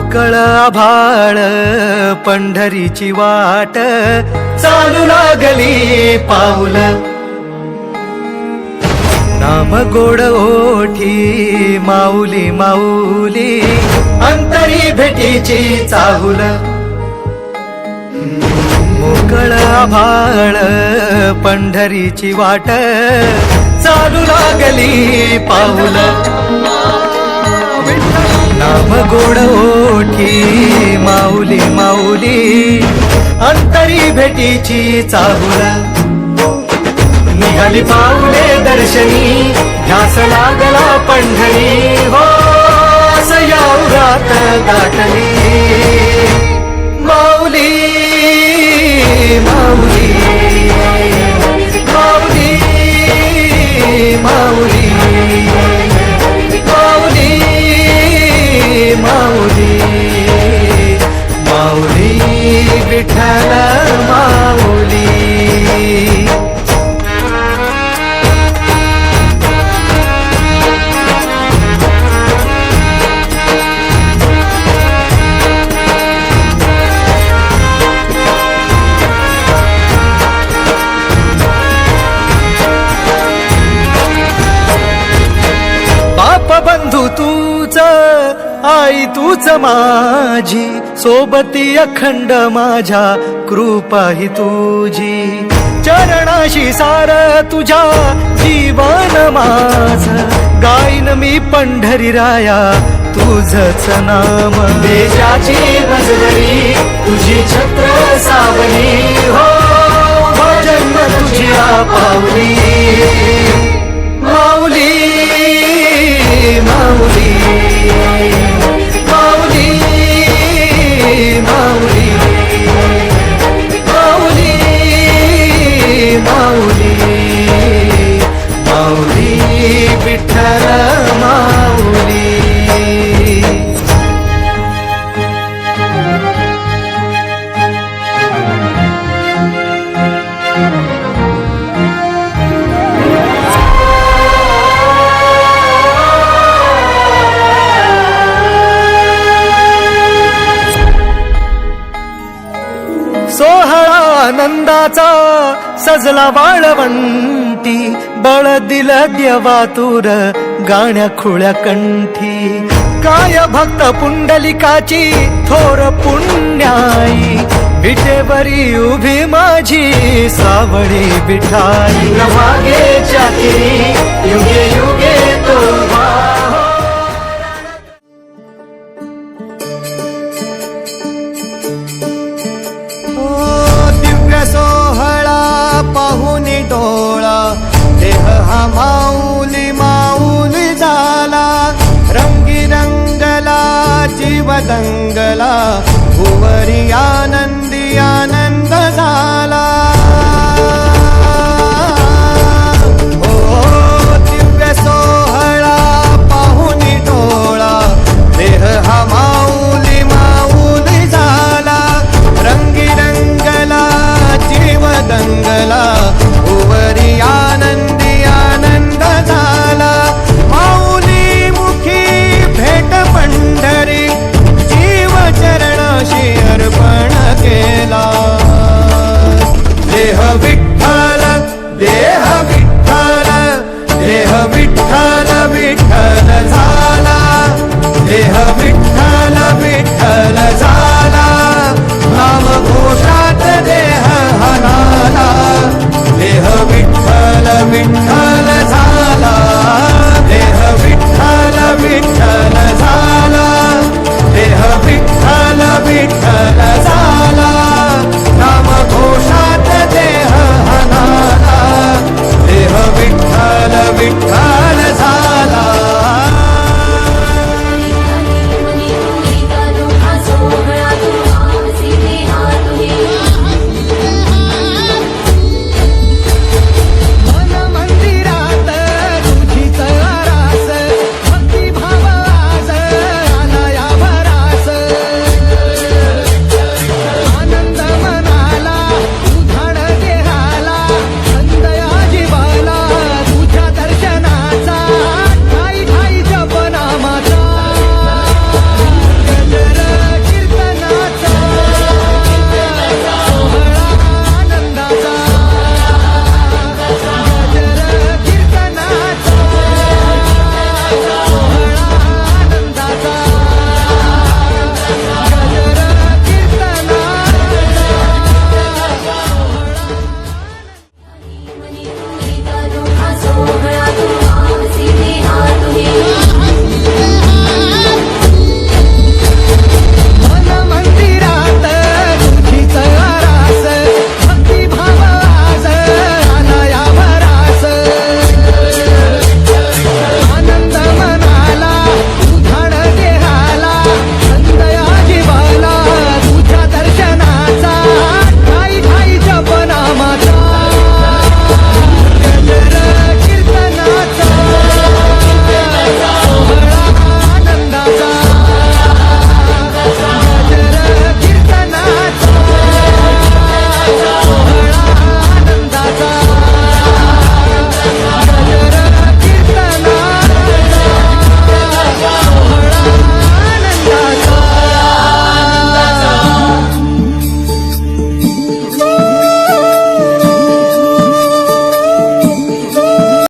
मोकळ आभाळ पंढरीची वाट चालू लागली पाऊल नाम गोड ओठी माऊली माऊली अंतरी भेटीची चाहुल मोकळ आभाळ पंढरीची वाट चालू लागली पाऊल नाम गोड ओठी माऊली माऊली अंतरी भेटीची चाहुल निघाली पाऊले दर्शनी ध्यास लागला पंढरी हो सयाउरात गाठली माऊली माऊली माऊली माऊली माऊली माऊली माऊली विठ्ठल माऊली बंधू तूच आई तूच माझी सोबती अखंड माझ्या कृपा ही तुझी चरणाशी सार तुझ्या जीवन माझ गाईन मी पंढरी राया तुझच नाम देशाची मजबरी तुझी छत्र सावली हो जन्म तुझ्या पावली माऊली माऊली माऊली माऊली माऊली माऊली माऊली विठ्ठल माऊली सोहळा आनंदाचा सजला वाळवंटी बळ दिल देवातुर गाण्या खुळ्या कंठी काय भक्त पुंडलिकाची थोर पुण्याई विटेवरी उभी माझी सावळी विठाई मागे चाकरी युगे युगे तो सोहळा पाहुनी डोळा देह हा माऊली माऊली झाला रंगी रंगला जीव दंगला भुवरी आनंदी आनंद झाला ओ दिव्य सोहळा पाहुनी डोळा देह हा माऊली माऊली झाला रंगी रंगला जीव दंगला उवरी आनंदी आनंद झाला माऊली मुखी भेट पंढरी जीव चरणाशी अर्पण केला